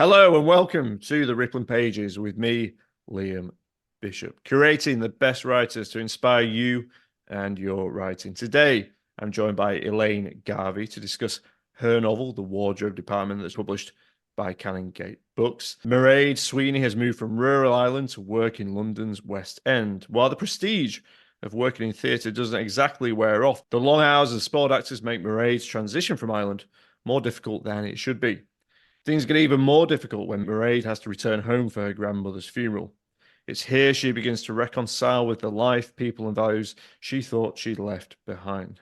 Hello and welcome to the Rippling Pages with me, Liam Bishop, curating the best writers to inspire you and your writing. Today, I'm joined by Elaine Garvey to discuss her novel, The Wardrobe Department, that's published by Canongate Books. Mairead Sweeney has moved from rural Ireland to work in London's West End. While the prestige of working in theatre doesn't exactly wear off, the long hours as sport actors make Mairead's transition from Ireland more difficult than it should be. Things get even more difficult when Mairead has to return home for her grandmother's funeral. It's here she begins to reconcile with the life, people, and values she thought she'd left behind.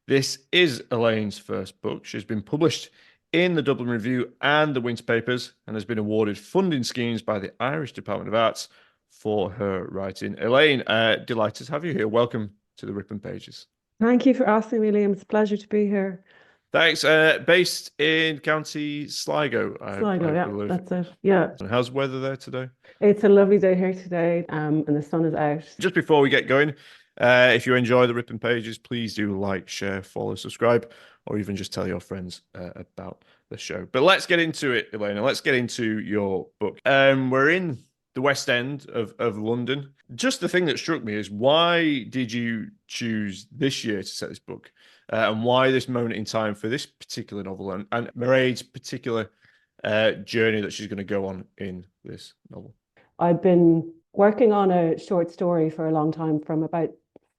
This is Elaine's first book. She's been published in the Dublin Review and the Winter Papers and has been awarded funding schemes by the Irish Department of Arts for her writing. Elaine, delighted to have you here. Welcome to the Rippling Pages. Thank you for asking me, Liam. It's a pleasure to be here. Thanks. Based in County Sligo, Sligo, yeah, believe. that's it. Yeah, And how's the weather there today? it's a lovely day here today, and the sun is out. Just before we get going, if you enjoy the Ripping Pages, please do like, share, follow, subscribe, or even just tell your friends about the show. But let's get into it, Elena. Let's get into your book. We're in the West End of London. Just the thing that struck me is, why did you choose this year to set this book? And why this moment in time for this particular novel and Mairead's particular journey that she's going to go on in this novel? I've been working on a short story for a long time, for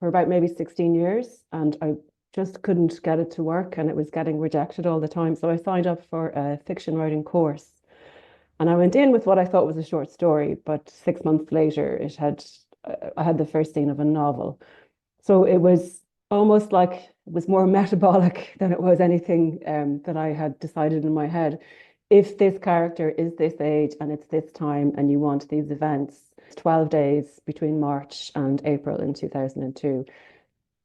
about maybe 16 years, and I just couldn't get it to work, and it was getting rejected all the time. So I signed up for a fiction writing course, and I went in with what I thought was a short story, but 6 months later, I had the first scene of a novel. So it was almost like it was more metabolic than it was anything that I had decided in my head. If this character is this age and it's this time and you want these events, 12 days between March and April in 2002.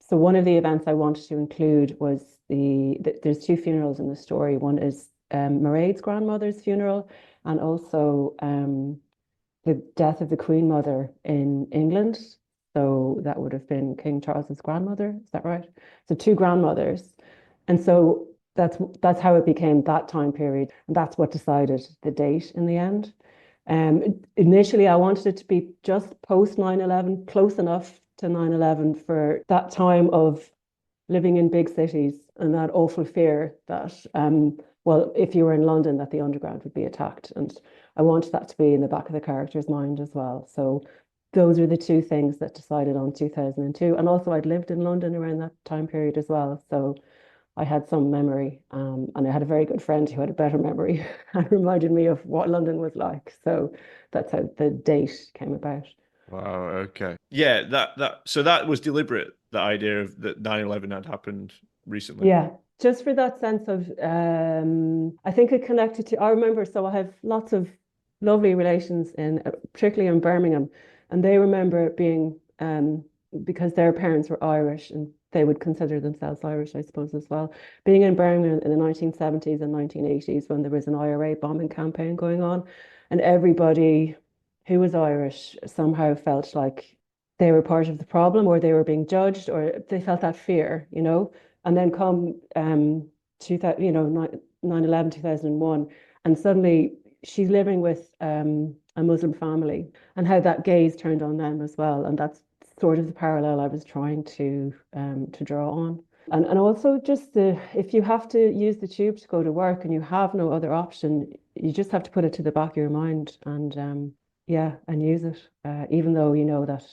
So one of the events I wanted to include was there's two funerals in the story. One is Mairead's grandmother's funeral, and also the death of the Queen Mother in England. So that would have been King Charles's grandmother. Is that right? So two grandmothers. And so that's how it became that time period. And that's what decided the date in the end. Initially, I wanted it to be just post 9/11, close enough to 9/11 for that time of living in big cities and that awful fear that, well, if you were in London, that the underground would be attacked. And I wanted that to be in the back of the character's mind as well. So those are the two things that decided on 2002. And also I'd lived in London around that time period as well. So I had some memory, and I had a very good friend who had a better memory and reminded me of what London was like. So that's how the date came about. Wow, okay. Yeah, so that was deliberate, the idea of that 9/11 had happened recently. Yeah, just for that sense of, I think it connected to, I remember, so I have lots of lovely relations particularly in Birmingham, and they remember it being, because their parents were Irish and they would consider themselves Irish, I suppose, as well. Being in Birmingham in the 1970s and 1980s when there was an IRA bombing campaign going on, and everybody who was Irish somehow felt like they were part of the problem, or they were being judged, or they felt that fear, And then come 2000, 9/11, 2001, and suddenly she's living with a Muslim family, and how that gaze turned on them as well. And that's sort of the parallel I was trying to draw on. And also just if you have to use the tube to go to work and you have no other option, you just have to put it to the back of your mind and and use it. Even though you know that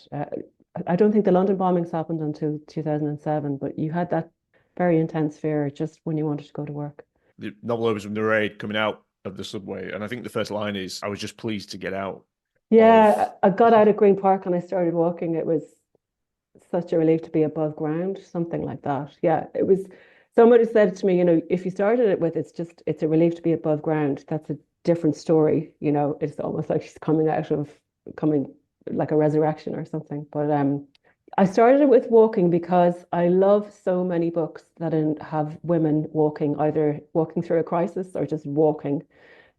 I don't think the London bombings happened until 2007, but you had that very intense fear just when you wanted to go to work. The novel opens with Mairead coming out of the subway, and I think the first line is, "I was just pleased to get out." Yeah, I got out of Green Park and I started walking. It was such a relief to be above ground, something like that. Yeah, it was. Somebody said to me, if you started it with, it's a relief to be above ground. That's a different story. It's almost like she's coming like a resurrection or something. But I started it with walking because I love so many books that have women walking, either walking through a crisis or just walking.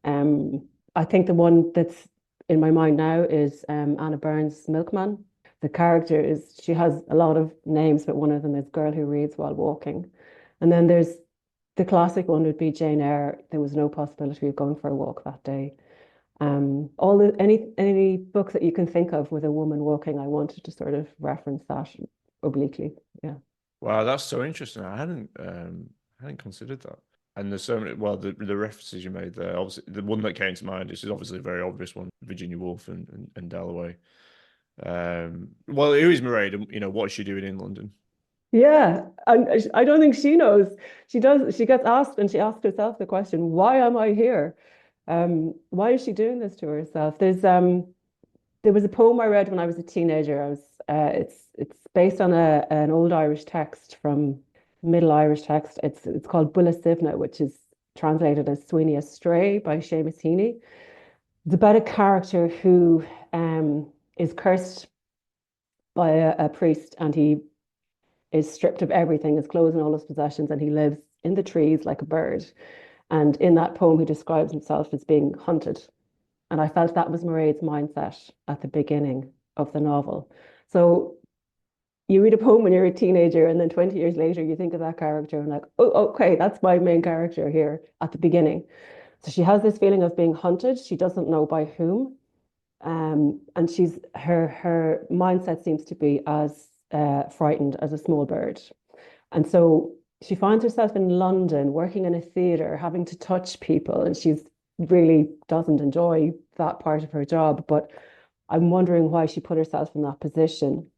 I think the one that's in my mind now is Anna Burns' Milkman. The character she has a lot of names, but one of them is Girl Who Reads While Walking. And then there's the classic one would be Jane Eyre. There was no possibility of going for a walk that day. All the any books that you can think of with a woman walking, I wanted to sort of reference that obliquely. Yeah. Wow, that's so interesting. I hadn't considered that. And there's so many. Well, the references you made there, obviously, the one that came to mind is obviously a very obvious one: Virginia Woolf and Dalloway. Well, who is Mairead? You know, what is she doing in London? Yeah, and I don't think she knows. She does. She gets asked, and she asks herself the question, "Why am I here? Why is she doing this to herself?" There was a poem I read when I was a teenager. It's based on an old Irish text from Middle Irish text. It's called Bulla Sivna, which is translated as Sweeney Astray by Seamus Heaney. It's about a character who is cursed by a priest, and he is stripped of everything, his clothes and all his possessions, and he lives in the trees like a bird. And in that poem, he describes himself as being hunted. And I felt that was Mairead's mindset at the beginning of the novel. So you read a poem when you're a teenager, and then 20 years later, you think of that character and like, oh, okay, that's my main character here at the beginning. So she has this feeling of being hunted. She doesn't know by whom. And her mindset seems to be as frightened as a small bird. And so she finds herself in London working in a theatre, having to touch people, and she's really doesn't enjoy that part of her job. But I'm wondering why she put herself in that position.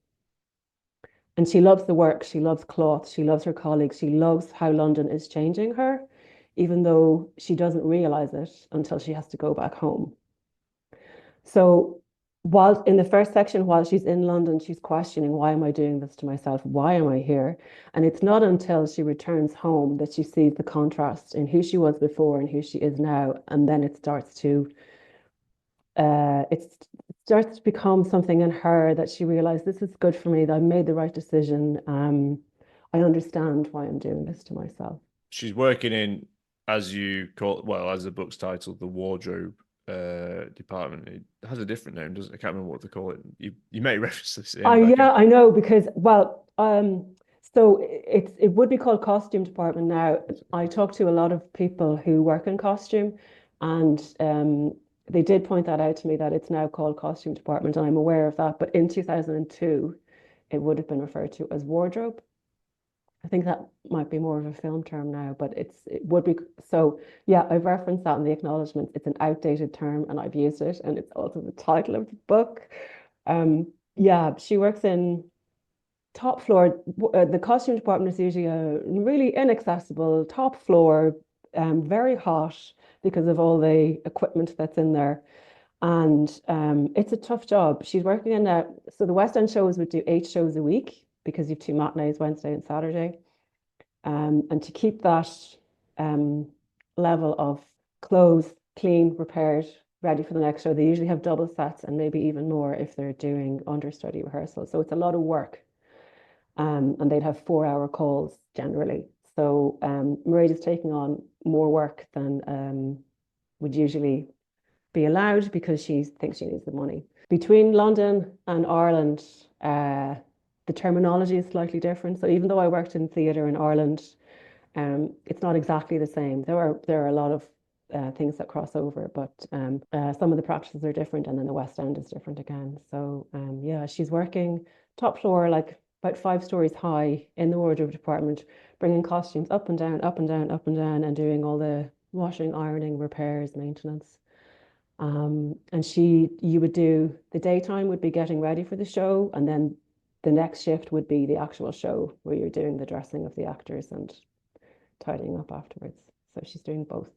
And she loves the work, she loves cloth, she loves her colleagues, she loves how London is changing her, even though she doesn't realize it until she has to go back home. So while in the first section, while she's in London, she's questioning, why am I doing this to myself? Why am I here? And it's not until she returns home that she sees the contrast in who she was before and who she is now. And then it starts to become something in her that she realized this is good for me, that I made the right decision. I understand why I'm doing this to myself. She's working in, as you call, well, as the book's titled, the wardrobe department. It has a different name, doesn't it? I can't remember what they call it. You may reference this in back in. Yeah, I know because so it would be called costume department now. I talk to a lot of people who work in costume, and they did point that out to me that it's now called costume department, and I'm aware of that. But in 2002, it would have been referred to as wardrobe. I think that might be more of a film term now, but it would be so. Yeah, I've referenced that in the acknowledgements. It's an outdated term, and I've used it, and it's also the title of the book. Yeah, she works in top floor. The costume department is usually a really inaccessible top floor, very hot because of all the equipment that's in there. And it's a tough job. She's working in a, so the West End shows would do 8 shows a week because you've two matinees, Wednesday and Saturday. And to keep that level of clothes clean, repaired, ready for the next show, they usually have double sets and maybe even more if they're doing understudy rehearsal. So it's a lot of work. And they'd have 4-hour calls generally. So Mairead is taking on more work than would usually be allowed because she thinks she needs the money. Between London and Ireland, the terminology is slightly different. So even though I worked in theatre in Ireland, it's not exactly the same. There are a lot of things that cross over, but some of the practices are different, and then the West End is different again. So yeah, she's working top floor, like about 5 stories high in the wardrobe department, bringing costumes up and down, up and down, up and down, and doing all the washing, ironing, repairs, maintenance. And you would do the daytime would be getting ready for the show, and then the next shift would be the actual show where you're doing the dressing of the actors and tidying up afterwards. So she's doing both.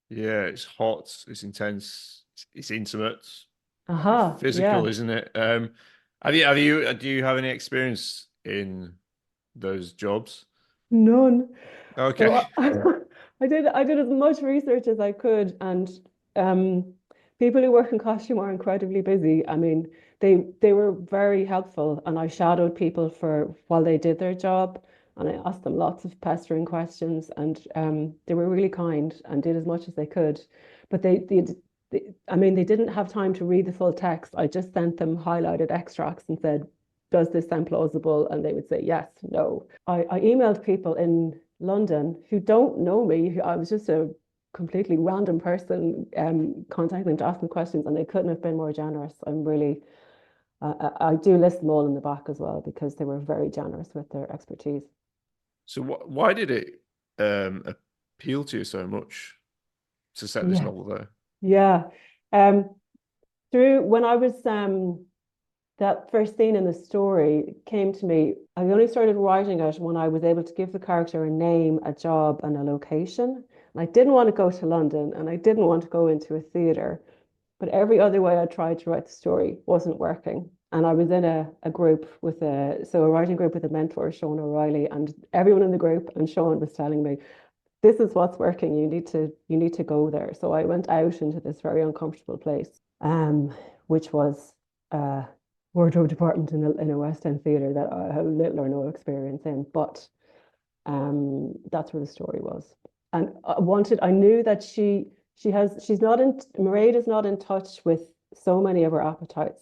Yeah, it's hot, it's intense, it's intimate, it's Aha, physical, yeah. isn't it? Do you have any experience in those jobs? None. Okay. So I did as much research as I could, and people who work in costume are incredibly busy. I mean, they were very helpful, and I shadowed people for while they did their job, and I asked them lots of pestering questions, and they were really kind and did as much as they could. But I mean, they didn't have time to read the full text. I just sent them highlighted extracts and said, does this sound plausible? And they would say yes, no. I emailed people in London who don't know me. I was just a completely random person contacting them to ask them questions, and they couldn't have been more generous. I'm really, I do list them all in the back as well because they were very generous with their expertise. So why did it appeal to you so much to set this Yeah, novel there? yeah. Um, through when I was that first scene in the story came to me. I only started writing it when I was able to give the character a name, a job, and a location. And I didn't want to go to London and I didn't want to go into a theatre, but every other way I tried to write the story wasn't working. And I was in a group with a writing group with a mentor, Sean O'Reilly, and everyone in the group and Sean was telling me, this is what's working. You need to go there. So I went out into this very uncomfortable place, which was uh wardrobe department in a West End theatre that I have little or no experience in. But that's where the story was. And I knew that she's not in, Mairead is not in touch with so many of her appetites,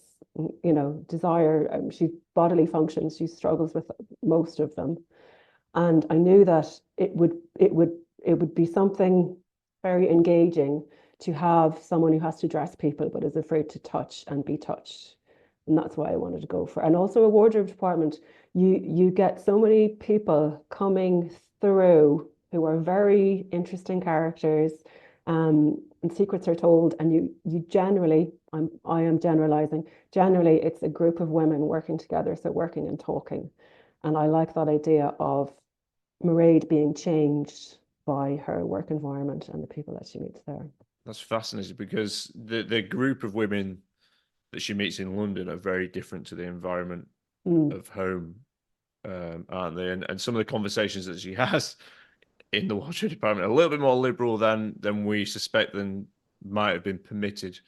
desire, she bodily functions, she struggles with most of them. And I knew that it would be something very engaging to have someone who has to dress people but is afraid to touch and be touched. And that's why I wanted to go for. And also a wardrobe department, you get so many people coming through who are very interesting characters, and secrets are told, and you generally, I am generalizing, generally it's a group of women working together, so working and talking. And I like that idea of Mairead being changed by her work environment and the people that she meets there. That's fascinating because the group of women that she meets in London are very different to the environment Mm. of home, aren't they? And some of the conversations that she has in the wardrobe department are a little bit more liberal than we suspect than might have been permitted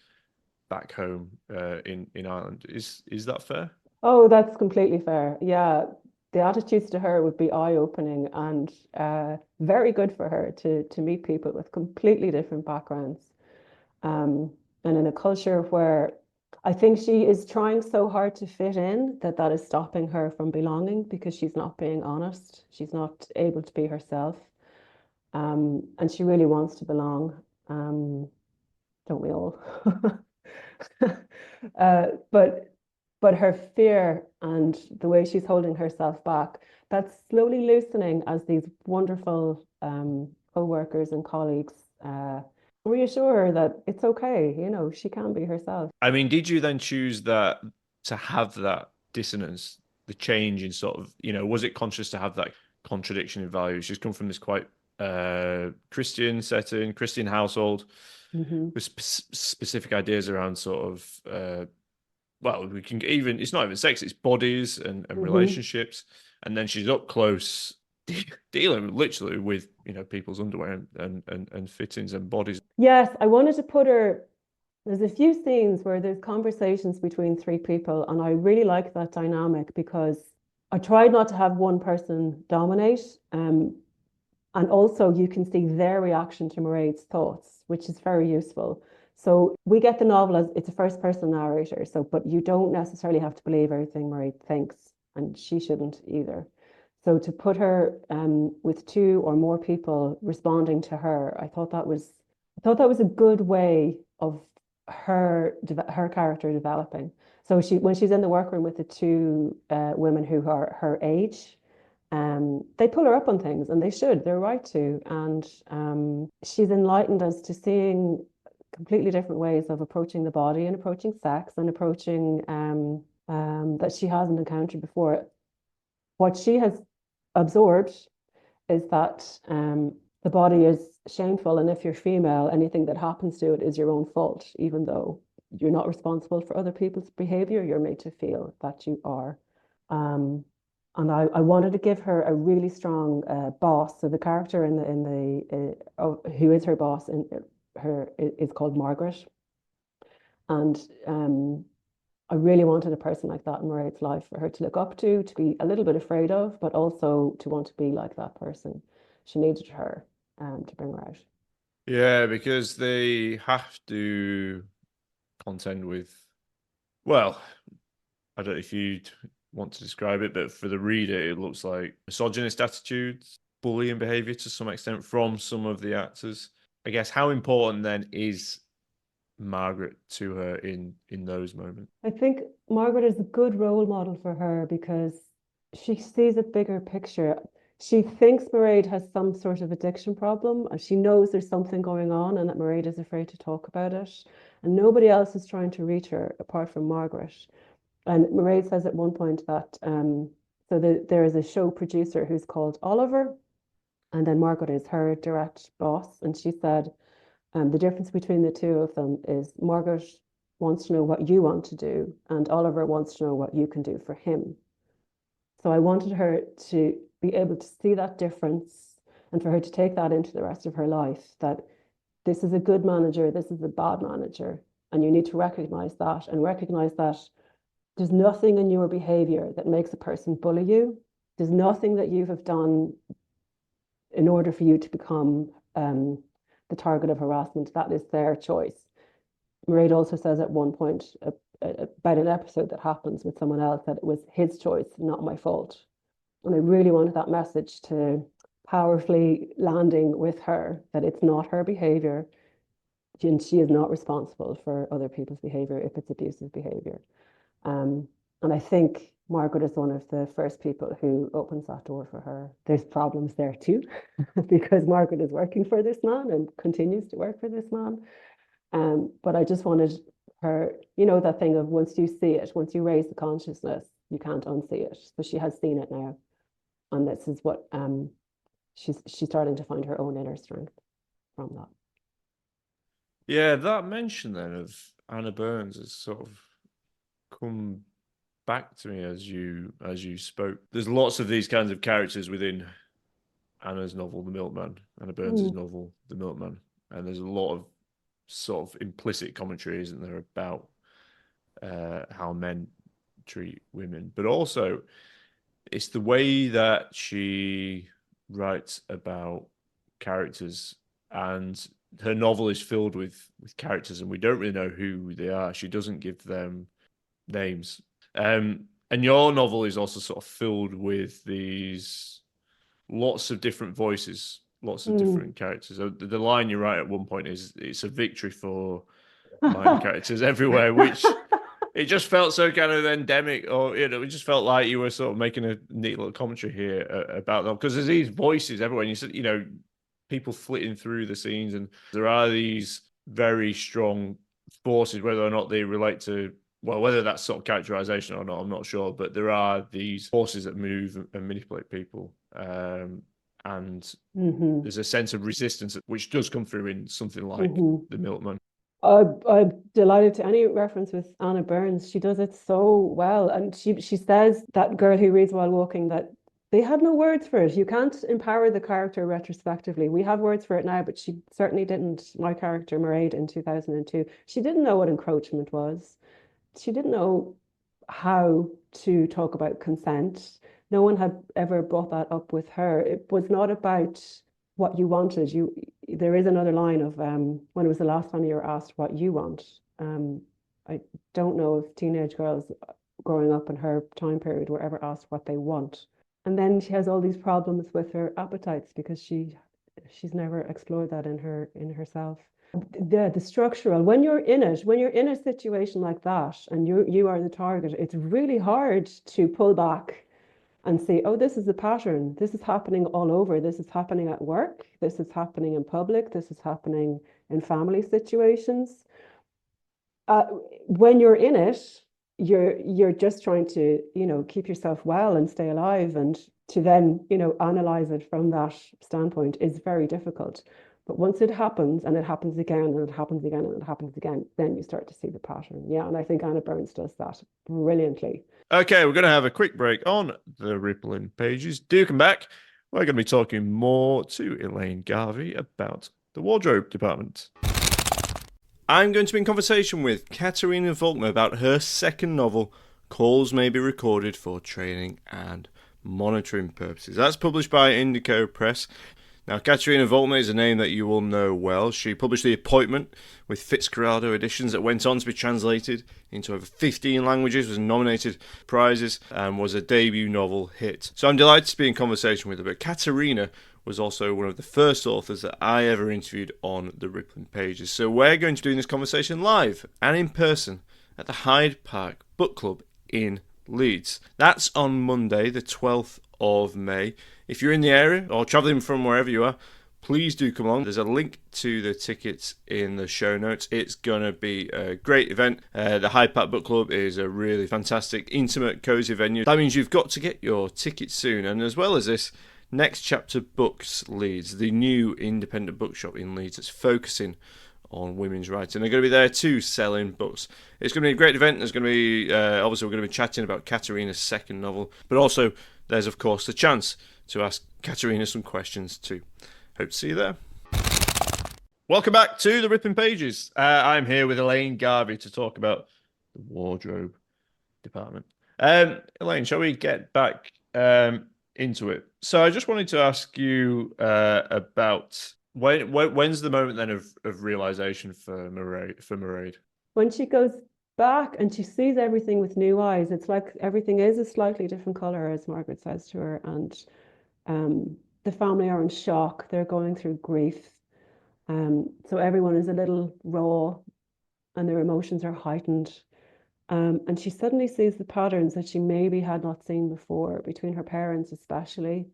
back home in Ireland. Is that fair? Oh, that's completely fair. Yeah, the attitudes to her would be eye-opening and very good for her to meet people with completely different backgrounds. Um, and in a culture where I think she is trying so hard to fit in that that is stopping her from belonging because she's not being honest. She's not able to be herself. And she really wants to belong. Don't we all? uh, but but her fear and the way she's holding herself back, that's slowly loosening as these wonderful co-workers and colleagues reassure her that it's okay, she can be herself. I mean, did you then choose that to have that dissonance, the change in sort of, was it conscious to have that contradiction in values? She's come from this quite Christian setting, Christian household Hmm. with specific ideas around sort of, well, we can even, it's not even sex, it's bodies and Hmm. relationships. And then she's up close dealing literally with, people's underwear and fittings and bodies. Yes, I wanted to put her. There's a few scenes where there's conversations between three people, and I really like that dynamic because I tried not to have one person dominate. And also you can see their reaction to Mairead's thoughts, which is very useful. So we get the novel as it's a first person narrator. So, but you don't necessarily have to believe everything Mairead thinks, and she shouldn't either. So to put her with two or more people responding to her, I thought that was a good way of her character developing. So when she's in the workroom with the two women who are her age, they pull her up on things, and they should. They're right to. And she's enlightened us to seeing completely different ways of approaching the body and approaching sex and approaching that she hasn't encountered before. What she has absorbed is that the body is shameful, and if you're female, anything that happens to it is your own fault, even though you're not responsible for other people's behavior. You're made to feel that you are. Um, and I wanted to give her a really strong boss. So the character who is her boss in her is called Margaret, and I really wanted a person like that in Mairead's life for her to look up to be a little bit afraid of, but also to want to be like that person. She needed her to bring her out. Yeah, because they have to contend with, well, I don't know if you'd want to describe it, but for the reader, it looks like misogynist attitudes. bullying behavior to some extent from some of the actors. I guess how important then is Margaret to her in those moments? I think Margaret is a good role model for her because she sees a bigger picture. She thinks Mairead has some sort of addiction problem. She knows there's something going on and that Mairead is afraid to talk about it. And nobody else is trying to reach her apart from Margaret. And Mairead says at one point that there is a show producer who's called Oliver, and then Margaret is her direct boss. And she said, the difference between the two of them is Margaret wants to know what you want to do, and Oliver wants to know what you can do for him. So I wanted her to be able to see that difference and for her to take that into the rest of her life, that this is a good manager, this is a bad manager. And you need to recognize that and recognize that there's nothing in your behavior that makes a person bully you. There's nothing that you have done in order for you to become the target of harassment. That is their choice. Mairead also says at one point about an episode that happens with someone else that it was his choice, not my fault. And I really wanted that message to powerfully landing with her, that it's not her behavior and she is not responsible for other people's behavior if it's abusive behavior. And I think Margaret is one of the first people who opens that door for her. There's problems there too, because Margaret is working for this man and continues to work for this man. But I just wanted her, that thing of once you see it, once you raise the consciousness, you can't unsee it. So she has seen it now. And this is what she's starting to find her own inner strength from that. Yeah, that mention then of Anna Burns has sort of come back to me as you spoke. There's lots of these kinds of characters within Anna's novel, The Milkman, Anna Burns' novel, The Milkman, and there's a lot of sort of implicit commentary, isn't there, about how men treat women, but also it's the way that she writes about characters, and her novel is filled with characters, and we don't really know who they are. She doesn't give them names. And your novel is also sort of filled with these lots of different voices, lots of different characters. The line you write at one point is, "It's a victory for minor characters everywhere," which it just felt so kind of endemic, or it just felt like you were sort of making a neat little commentary here about them, because there's these voices everywhere. And you said, people flitting through the scenes, and there are these very strong forces, whether or not they relate to, well, whether that's sort of characterization or not, I'm not sure, but there are these forces that move and manipulate people. And there's a sense of resistance which does come through in something like The Milkman. I'm delighted to any reference with Anna Burns. She does it so well. And she says, that girl who reads while walking, that they had no words for it. You can't empower the character retrospectively. We have words for it now, but she certainly didn't. My character, Mairead, in 2002, she didn't know what encroachment was. She didn't know how to talk about consent. No one had ever brought that up with her. It was not about what you wanted. There is another line of when was the last time you were asked what you want? I don't know if teenage girls growing up in her time period were ever asked what they want. And then she has all these problems with her appetites because she's never explored that in herself. The structural, when you're in a situation like that and you are the target, it's really hard to pull back and say, oh, this is a pattern. This is happening all over. This is happening at work. This is happening in public. This is happening in family situations. When you're in it, you're just trying to, keep yourself well and stay alive, and to then, analyze it from that standpoint is very difficult. But once it happens, and it happens again, and it happens again, and it happens again, then you start to see the pattern. Yeah, and I think Anna Burns does that brilliantly. Okay, we're going to have a quick break on the Rippling Pages. Do come back. We're going to be talking more to Elaine Garvey about the wardrobe department. I'm going to be in conversation with Katerina Volkmer about her second novel, Calls May Be Recorded for Training and Monitoring Purposes. That's published by Indigo Press. Now, Caterina Volme is a name that you will know well. She published The Appointment with Fitzcarraldo editions that went on to be translated into over 15 languages, was nominated for prizes, and was a debut novel hit. So I'm delighted to be in conversation with her. But Caterina was also one of the first authors that I ever interviewed on the Rippling Pages. So we're going to be doing this conversation live and in person at the Hyde Park Book Club in Leeds. That's on Monday, the 12th of May. If you're in the area or travelling from wherever you are, please do come along. There's a link to the tickets in the show notes. It's going to be a great event. The Hyde Park Book Club is a really fantastic, intimate, cosy venue. That means you've got to get your tickets soon. And as well as this, Next Chapter Books Leeds, the new independent bookshop in Leeds that's focusing on women's writing. They're going to be there too, selling books. It's going to be a great event. There's going to be, obviously, we're going to be chatting about Caterina's second novel, but also there's, of course, the chance to ask Caterina some questions too. Hope to see you there. Welcome back to the Ripping Pages. I'm here with Elaine Garvey to talk about the wardrobe department. Elaine, shall we get back into it? So I just wanted to ask you about when's the moment then of realization for Mairead? When she goes back and she sees everything with new eyes, it's like everything is a slightly different color, as Margaret says to her, and the family are in shock. They're going through grief. So everyone is a little raw and their emotions are heightened. And she suddenly sees the patterns that she maybe had not seen before between her parents, especially,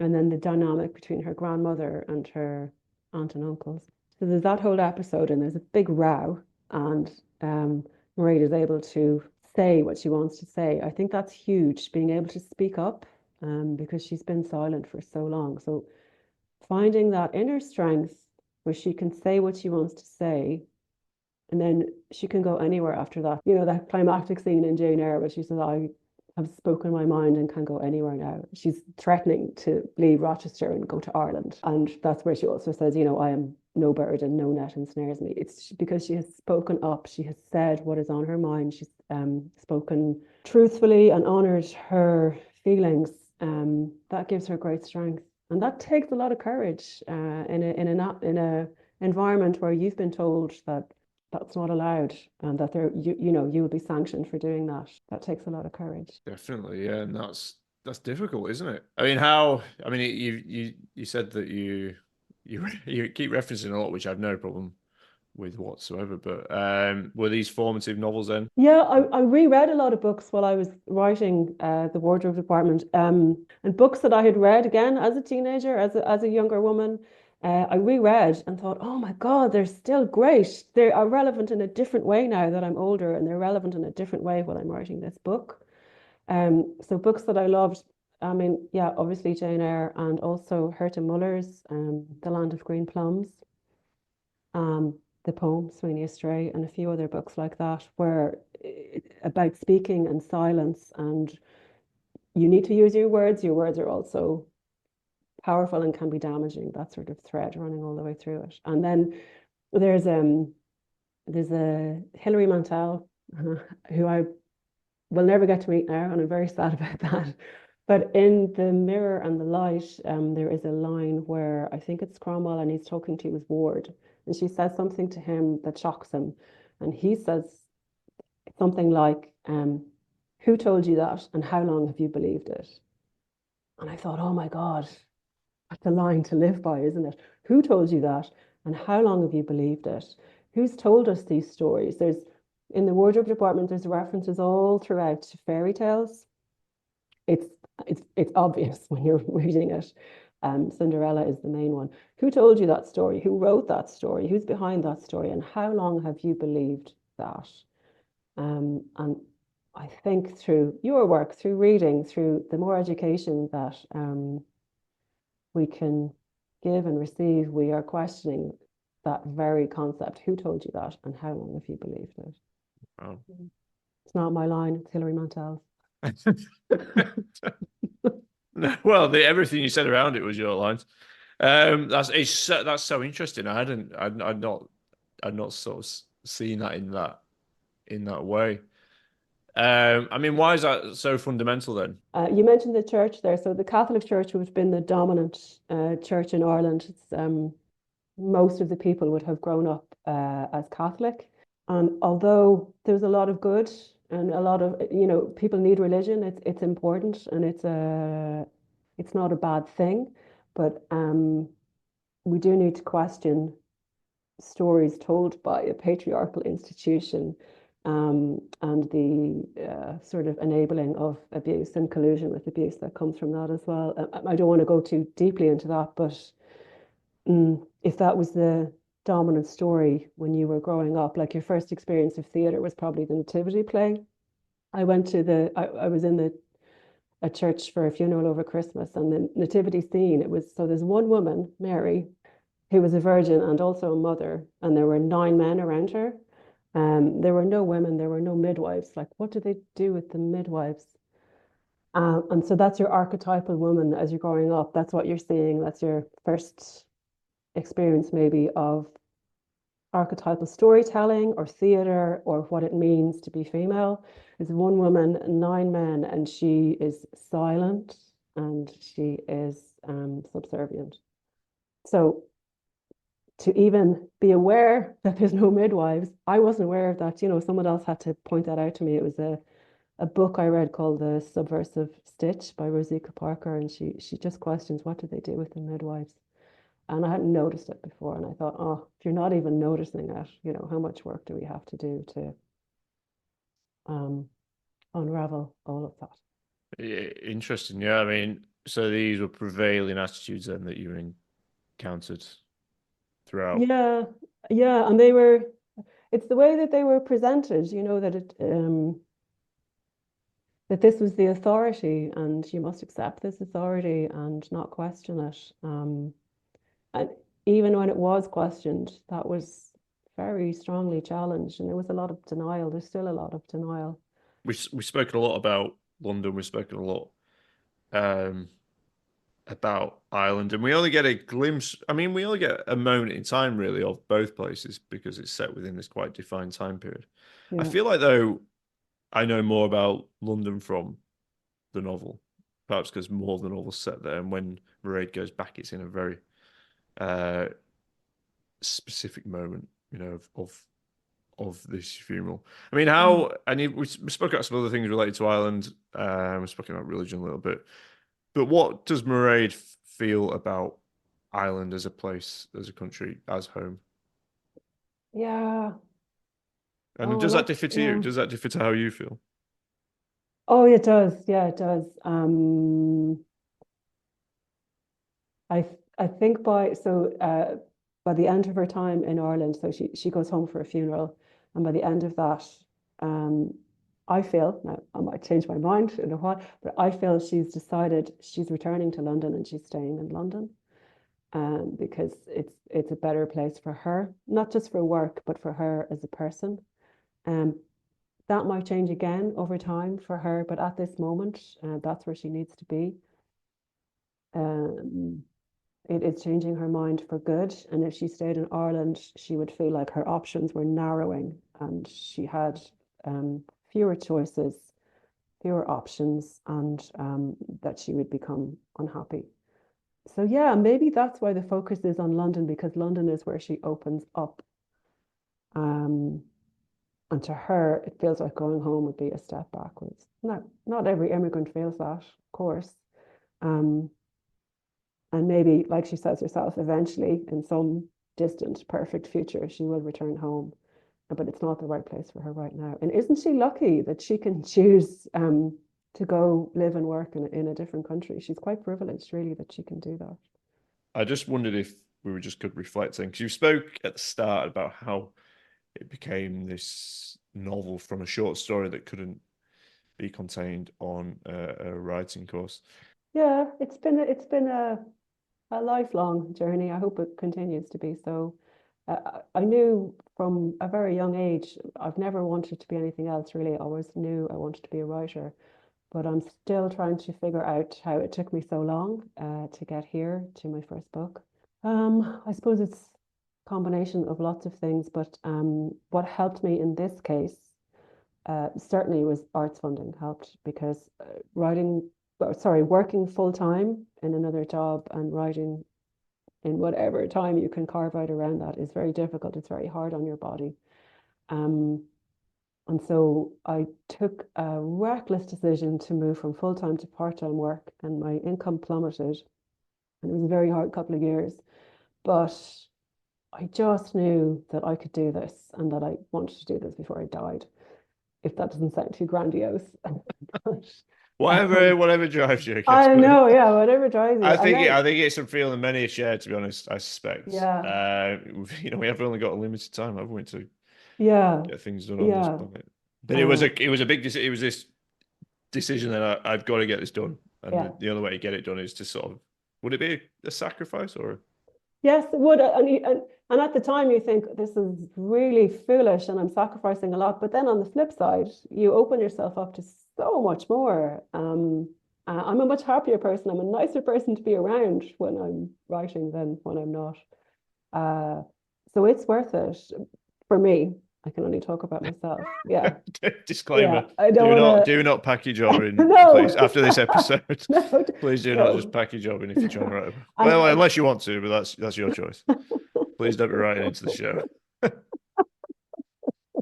and then the dynamic between her grandmother and her aunt and uncles. So there's that whole episode, and there's a big row, and Mairead is able to say what she wants to say. I think that's huge, being able to speak up, because she's been silent for so long. So finding that inner strength where she can say what she wants to say, and then she can go anywhere after that. You know, that climactic scene in Jane Eyre where she says, I have spoken my mind and can go anywhere now. She's threatening to leave Rochester and go to Ireland. And that's where she also says, you know, I am no bird and no net ensnares me. It's because she has spoken up. She has said what is on her mind. She's spoken truthfully and honored her feelings. That gives her great strength. And that takes a lot of courage in a environment where you've been told that that's not allowed and that you know you will be sanctioned for doing that. That takes a lot of courage. Definitely, yeah, and that's difficult, isn't it? You said that you keep referencing a lot, which I have no problem with whatsoever. But were these formative novels then? Yeah, I reread a lot of books while I was writing the wardrobe department, and books that I had read again as a teenager, as a younger woman. I reread and thought, oh my God, they're still great. They are relevant in a different way now that I'm older, and they're relevant in a different way while I'm writing this book. So books that I loved, I mean, yeah, obviously Jane Eyre, and also Herta Muller's The Land of Green Plums, the poem Sweeney Astray, and a few other books like that, where about speaking and silence, and you need to use your words. Your words are also powerful and can be damaging. That sort of thread running all the way through it. And then there's a Hilary Mantel who I will never get to meet now, and I'm very sad about that. But in The Mirror and the Light, there is a line where I think it's Cromwell and he's talking to his ward, and she says something to him that shocks him, and he says something like, "Who told you that, and how long have you believed it?" And I thought, oh my God, that's a line to live by, isn't it? Who told you that? And how long have you believed it? Who's told us these stories? There's, in the wardrobe department, there's references all throughout to fairy tales. It's obvious when you're reading it. Cinderella is the main one. Who told you that story? Who wrote that story? Who's behind that story? And how long have you believed that? And I think through your work, through reading, through the more education that we can give and receive, we are questioning that very concept. Who told you that, and how long have you believed it? Wow. It's not my line, it's Hilary Mantel's. Well, everything you said around it was your lines. That's so interesting. I'd not sort of seen that in that way. I mean, why is that so fundamental then? You mentioned the church there. So the Catholic Church would have been the dominant church in Ireland. Most of the people would have grown up as Catholic. And although there's a lot of good and a lot of, people need religion, it's important and it's not a bad thing. But we do need to question stories told by a patriarchal institution, and the sort of enabling of abuse and collusion with abuse that comes from that as well. I don't want to go too deeply into that, but if that was the dominant story when you were growing up, like your first experience of theatre was probably the nativity play. I was in a church for a funeral over Christmas, and the nativity scene, it was, so there's one woman, Mary, who was a virgin and also a mother, and there were 9 men around her. There were no women, there were no midwives. Like, what do they do with the midwives? And so that's your archetypal woman as you're growing up. That's what you're seeing. That's your first experience, maybe, of archetypal storytelling or theatre or what it means to be female. Is one woman, 9 men, and she is silent and she is subservient. So to even be aware that there's no midwives, I wasn't aware of that. Someone else had to point that out to me. It was a book I read called The Subversive Stitch by Rosika Parker, and she just questions, what do they do with the midwives? And I hadn't noticed it before, and I thought, oh, if you're not even noticing it, how much work do we have to do to unravel all of that? Interesting. Yeah, I mean, so these were prevailing attitudes then that you encountered throughout. Yeah, yeah, and it's the way that they were presented, that this was the authority and you must accept this authority and not question it. And even when it was questioned, that was very strongly challenged, and there was a lot of denial. There's still a lot of denial. We've spoken a lot about London. We've spoken a lot um, about Ireland, and we only get a glimpse. I mean, we only get a moment in time, really, of both places because it's set within this quite defined time period. I Yeah. feel like, though, I know more about London from the novel, perhaps because more of the novel's set there, and when Mairead goes back, it's in a very uh, specific moment, of this funeral. I mean, Mm. how, and we spoke about some other things related to Ireland. We spoke about religion a little bit, but what does Mairead feel about Ireland as a place, as a country, as home? Yeah. And Oh, does that lots. differ to you? Yeah. Does that differ to how you feel? Oh, it does. Yeah, it does. I think by the end of her time in Ireland, so she goes home for a funeral, and by the end of that, um, I feel, now I might change my mind in a while, but I feel she's decided she's returning to London and she's staying in London, because it's a better place for her, not just for work, but for her as a person. Um, that might change again over time for her, but at this moment, that's where she needs to be. Um, it is changing her mind for good. And if she stayed in Ireland, she would feel like her options were narrowing and she had fewer choices, fewer options, and that she would become unhappy. So, yeah, maybe that's why the focus is on London, because London is where she opens up. Um, and to her, it feels like going home would be a step backwards. Not every immigrant feels that, of course. Um, And maybe, like she says herself, eventually, in some distant, perfect future, she will return home. But it's not the right place for her right now. And isn't she lucky that she can choose to go live and work in a different country? She's quite privileged, really, that she can do that. I just wondered if we were just could reflect because you spoke at the start about how it became this novel from a short story that couldn't be contained on a writing course. Yeah, it's been a lifelong journey. I hope it continues to be so. I knew from a very young age, I've never wanted to be anything else, really. I always knew I wanted to be a writer. But I'm still trying to figure out how it took me so long to get here to my first book. I suppose it's a combination of lots of things, but what helped me in this case certainly was arts funding helped, because working full time in another job and writing in whatever time you can carve out around that is very difficult. It's very hard on your body. And so I took a reckless decision to move from full-time to part-time work, and my income plummeted. And it was a very hard couple of years. But I just knew that I could do this and that I wanted to do this before I died, if that doesn't sound too grandiose. Whatever drives you, I guess. I know, yeah, whatever drives you. I think it's a feeling many have shared, to be honest, I suspect. Yeah. We have only got a limited time, haven't we, to get things done on this planet. But it was a big decision. It was this decision that I've got to get this done. And the only way to get it done is to sort of, would it be a sacrifice or? Yes, it would. And at the time you think this is really foolish and I'm sacrificing a lot. But then on the flip side, you open yourself up to so much more. I'm a much happier person. I'm a nicer person to be around when I'm writing than when I'm not. So it's worth it for me. I can only talk about myself. Yeah. Disclaimer. Yeah, I don't do not pack your job in, No. please. After this episode, No. please do not just pack your job in if you're trying to write. Well, unless you want to, but that's your choice. Please don't be writing into the show.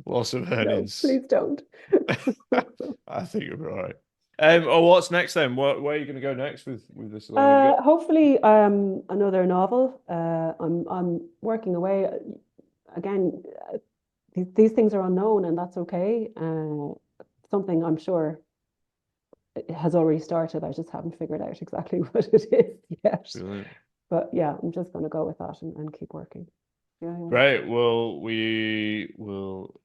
Loss of earnings. No, please don't. I think you'll be all right. What's next then? Where are you going to go next with this? Hopefully, another novel. I'm working away again. These things are unknown, and that's okay. Something I'm sure it has already started. I just haven't figured out exactly what it is yet. Brilliant. But yeah, I'm just going to go with that and keep working. Yeah. Great. Well, we will.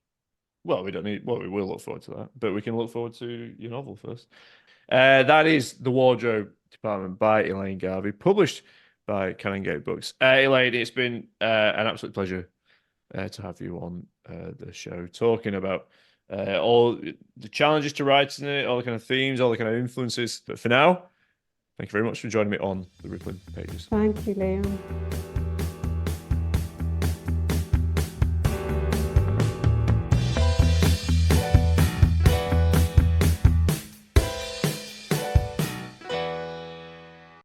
Well, we don't need. Well, we will look forward to that, but we can look forward to your novel first. That is The Wardrobe Department by Elaine Garvey, published by Canongate Books. Elaine, it's been an absolute pleasure to have you on the show, talking about all the challenges to writing it, all the kind of themes, all the kind of influences. But for now, thank you very much for joining me on the Rippling Pages. Thank you, Liam.